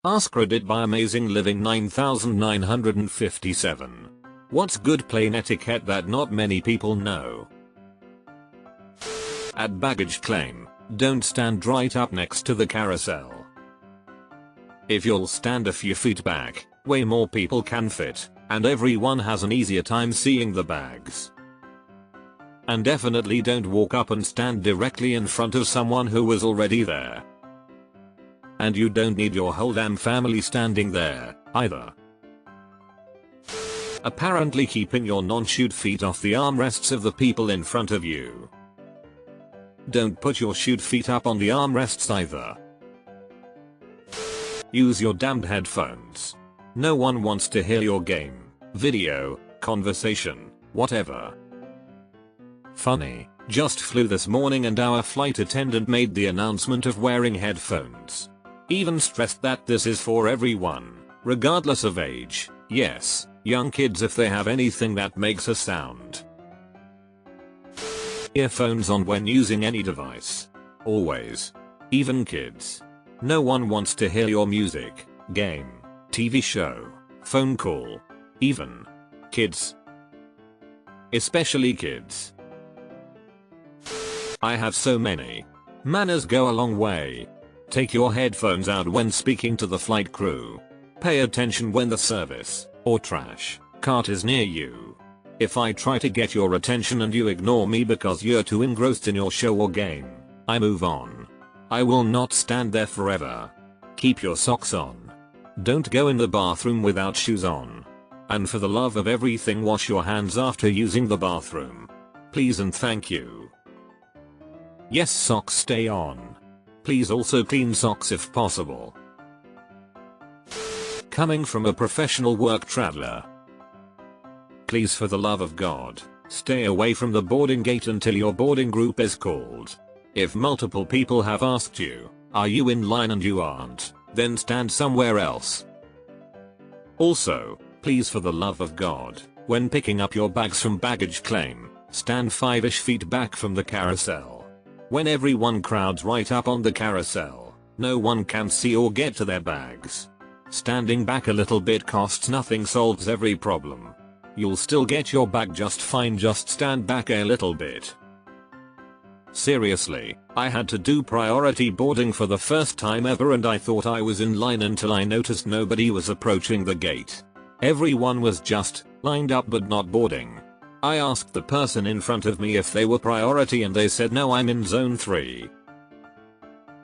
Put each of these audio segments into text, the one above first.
AskReddit by Amazing Living 9957. What's good plane etiquette that not many people know? At baggage claim, don't stand right up next to the carousel. If you'll stand a few feet back, way more people can fit, and everyone has an easier time seeing the bags. And definitely don't walk up and stand directly in front of someone who was already there. And you don't need your whole damn family standing there, either. Apparently keeping your non-shoot feet off the armrests of the people in front of you. Don't put your shoot feet up on the armrests either. Use your damned headphones. No one wants to hear your game, video, conversation, whatever. Funny, just flew this morning and our flight attendant made the announcement of wearing headphones. Even stressed that this is for everyone, regardless of age, yes, young kids if they have anything that makes a sound. Earphones on when using any device. Always. Even kids. No one wants to hear your music, game, TV show, phone call. Even kids. Especially kids. I have so many. Manners go a long way. Take your headphones out when speaking to the flight crew. Pay attention when the service, or trash, cart is near you. If I try to get your attention and you ignore me because you're too engrossed in your show or game, I move on. I will not stand there forever. Keep your socks on. Don't go in the bathroom without shoes on. And for the love of everything, wash your hands after using the bathroom. Please and thank you. Yes, socks stay on. Please also clean socks if possible. Coming from a professional work traveler. Please, for the love of God, stay away from the boarding gate until your boarding group is called. If multiple people have asked you, are you in line, and you aren't, then stand somewhere else. Also, please, for the love of God, when picking up your bags from baggage claim, stand 5-ish feet back from the carousel. When everyone crowds right up on the carousel, no one can see or get to their bags. Standing back a little bit costs nothing, solves every problem. You'll still get your bag just fine, just stand back a little bit. Seriously, I had to do priority boarding for the first time ever and I thought I was in line until I noticed nobody was approaching the gate. Everyone was just lined up but not boarding. I asked the person in front of me if they were priority and they said no, I'm in zone 3.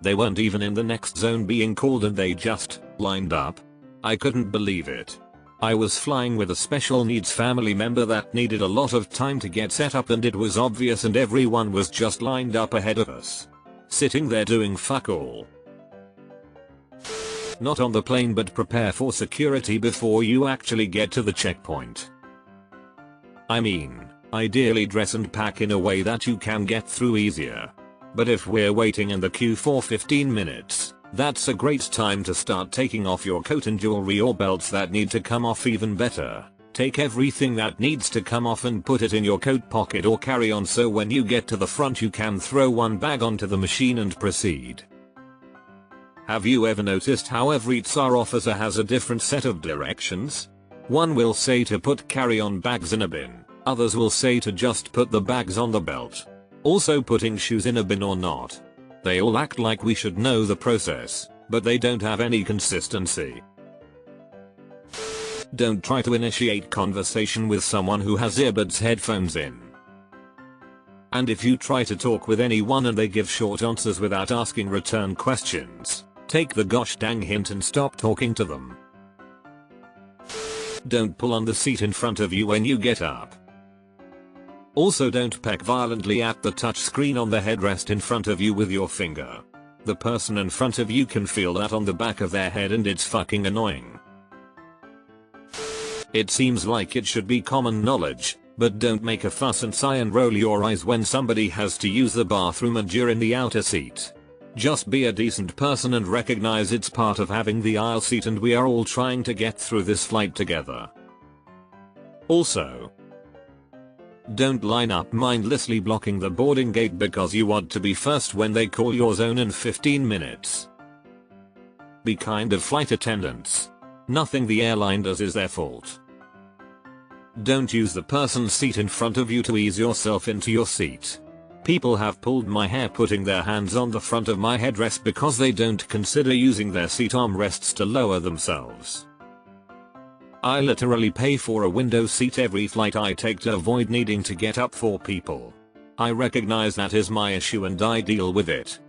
They weren't even in the next zone being called and they just lined up. I couldn't believe it. I was flying with a special needs family member that needed a lot of time to get set up and it was obvious and everyone was just lined up ahead of us. Sitting there doing fuck all. Not on the plane, but prepare for security before you actually get to the checkpoint. I mean, ideally dress and pack in a way that you can get through easier. But if we're waiting in the queue for 15 minutes, that's a great time to start taking off your coat and jewelry or belts that need to come off. Even better, take everything that needs to come off and put it in your coat pocket or carry on so when you get to the front you can throw one bag onto the machine and proceed. Have you ever noticed how every Tsar officer has a different set of directions? One will say to put carry-on bags in a bin, others will say to just put the bags on the belt. Also putting shoes in a bin or not. They all act like we should know the process, but they don't have any consistency. Don't try to initiate conversation with someone who has earbuds headphones in. And if you try to talk with anyone and they give short answers without asking return questions, take the gosh dang hint and stop talking to them. Don't pull on the seat in front of you when you get up. Also don't peck violently at the touch screen on the headrest in front of you with your finger. The person in front of you can feel that on the back of their head and it's fucking annoying. It seems like it should be common knowledge, but don't make a fuss and sigh and roll your eyes when somebody has to use the bathroom and you're in the outer seat. Just be a decent person and recognize it's part of having the aisle seat and we are all trying to get through this flight together. Also, don't line up mindlessly blocking the boarding gate because you want to be first when they call your zone in 15 minutes. Be kind of flight attendants. Nothing the airline does is their fault. Don't use the person's seat in front of you to ease yourself into your seat. People have pulled my hair putting their hands on the front of my headrest because they don't consider using their seat armrests to lower themselves. I literally pay for a window seat every flight I take to avoid needing to get up for people. I recognize that is my issue and I deal with it.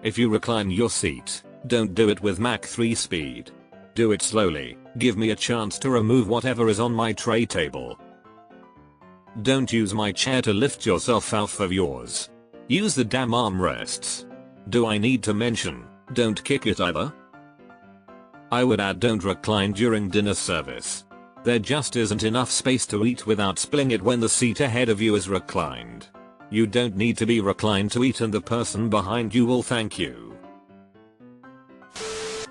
If you recline your seat, don't do it with Mach 3 speed. Do it slowly, give me a chance to remove whatever is on my tray table. Don't use my chair to lift yourself off of yours. Use the damn armrests. Do I need to mention, don't kick it either? I would add don't recline during dinner service. There just isn't enough space to eat without spilling it when the seat ahead of you is reclined. You don't need to be reclined to eat and the person behind you will thank you.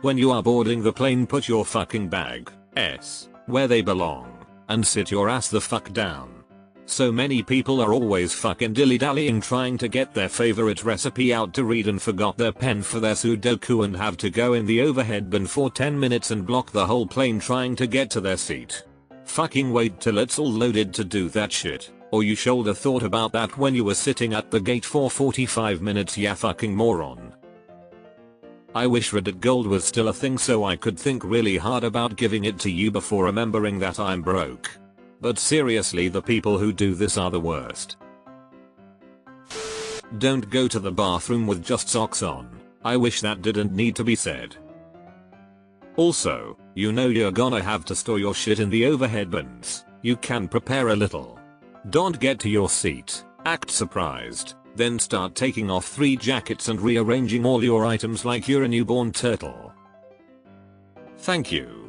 When you are boarding the plane, put your fucking bags where they belong and sit your ass the fuck down. So many people are always fucking dilly-dallying trying to get their favorite recipe out to read and forgot their pen for their Sudoku and have to go in the overhead bin for 10 minutes and block the whole plane trying to get to their seat. Fucking wait till it's all loaded to do that shit, or you shoulda thought about that when you were sitting at the gate for 45 minutes, ya fucking moron. I wish Reddit Gold was still a thing so I could think really hard about giving it to you before remembering that I'm broke. But seriously, the people who do this are the worst. Don't go to the bathroom with just socks on. I wish that didn't need to be said. Also, you know you're gonna have to store your shit in the overhead bins. You can prepare a little. Don't get to your seat, act surprised, then start taking off 3 jackets and rearranging all your items like you're a newborn turtle. Thank you.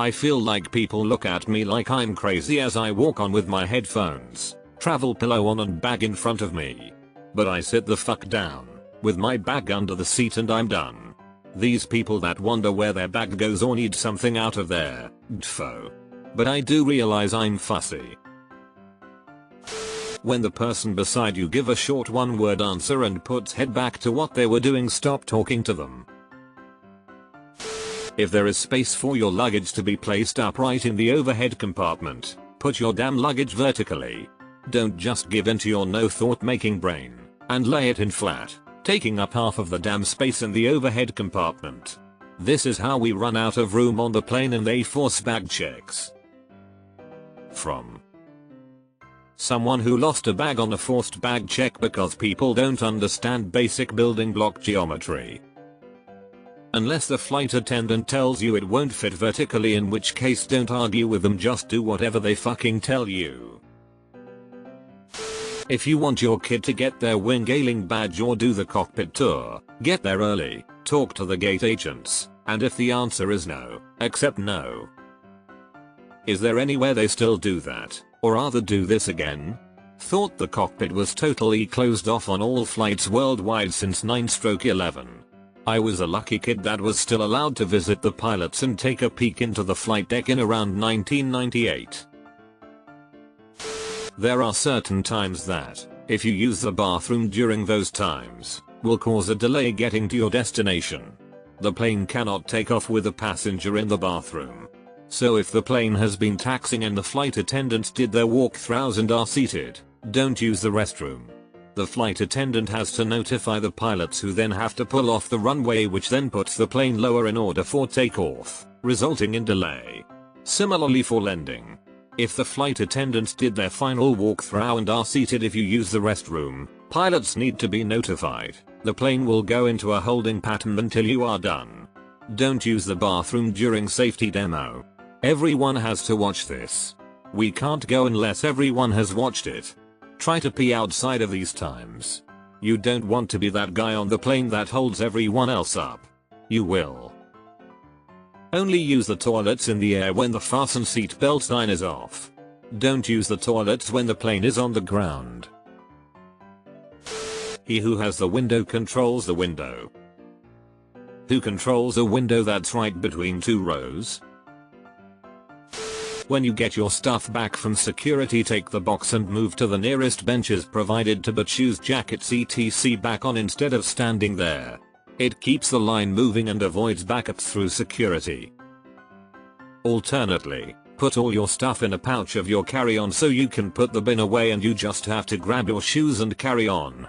I feel like people look at me like I'm crazy as I walk on with my headphones, travel pillow on and bag in front of me. But I sit the fuck down, with my bag under the seat and I'm done. These people that wonder where their bag goes or need something out of their info. But I do realize I'm fussy. When the person beside you give a short one-word answer and puts head back to what they were doing, stop talking to them. If there is space for your luggage to be placed upright in the overhead compartment, put your damn luggage vertically. Don't just give in to your no thought making brain and lay it in flat, taking up half of the damn space in the overhead compartment. This is how we run out of room on the plane and they force bag checks. From someone who lost a bag on a forced bag check because people don't understand basic building block geometry. Unless the flight attendant tells you it won't fit vertically, in which case don't argue with them, just do whatever they fucking tell you. If you want your kid to get their wing-ailing badge or do the cockpit tour, get there early, talk to the gate agents, and if the answer is no, accept no. Is there anywhere they still do that, or rather do this again? Thought the cockpit was totally closed off on all flights worldwide since 9/11. I was a lucky kid that was still allowed to visit the pilots and take a peek into the flight deck in around 1998. There are certain times that, if you use the bathroom during those times, will cause a delay getting to your destination. The plane cannot take off with a passenger in the bathroom. So if the plane has been taxiing and the flight attendants did their walkthroughs and are seated, don't use the restroom. The flight attendant has to notify the pilots, who then have to pull off the runway, which then puts the plane lower in order for takeoff, resulting in delay. Similarly for landing. If the flight attendants did their final walkthrough and are seated, if you use the restroom, pilots need to be notified. The plane will go into a holding pattern until you are done. Don't use the bathroom during safety demo. Everyone has to watch this. We can't go unless everyone has watched it. Try to pee outside of these times. You don't want to be that guy on the plane that holds everyone else up. You will. Only use the toilets in the air when the fasten seatbelt sign is off. Don't use the toilets when the plane is on the ground. He who has the window controls the window. Who controls a window that's right between 2 rows? When you get your stuff back from security, take the box and move to the nearest benches provided to, but choose jackets etc back on instead of standing there. It keeps the line moving and avoids backups through security. Alternately, put all your stuff in a pouch of your carry-on so you can put the bin away and you just have to grab your shoes and carry on.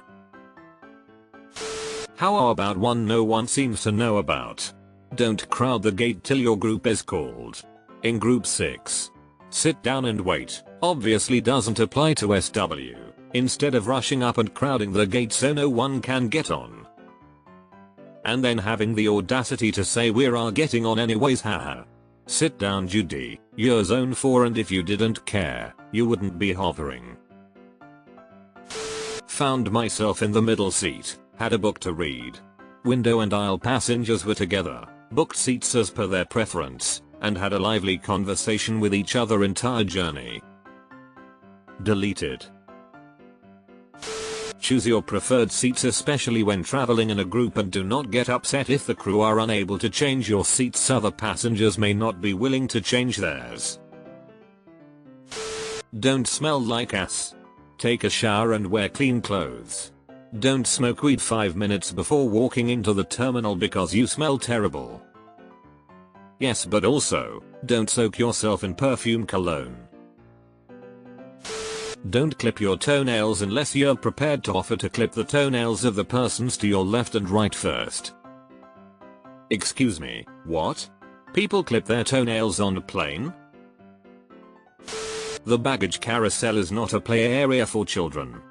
How about one no one seems to know about? Don't crowd the gate till your group is called. In group 6. Sit down and wait obviously doesn't apply to SW. Instead of rushing up and crowding the gate so no one can get on. And then having the audacity to say we're getting on anyways, haha. Sit down Judy, you're zone 4 and if you didn't care, you wouldn't be hovering. Found myself in the middle seat, had a book to read. Window and aisle passengers were together, booked seats as per their preference, and had a lively conversation with each other entire journey. Deleted. Choose your preferred seats especially when traveling in a group and do not get upset if the crew are unable to change your seats. Other passengers may not be willing to change theirs. Don't smell like ass. Take a shower and wear clean clothes. Don't smoke weed 5 minutes before walking into the terminal because you smell terrible. Yes, but also, don't soak yourself in perfume cologne. Don't clip your toenails unless you're prepared to offer to clip the toenails of the persons to your left and right first. Excuse me, what? People clip their toenails on a plane? The baggage carousel is not a play area for children.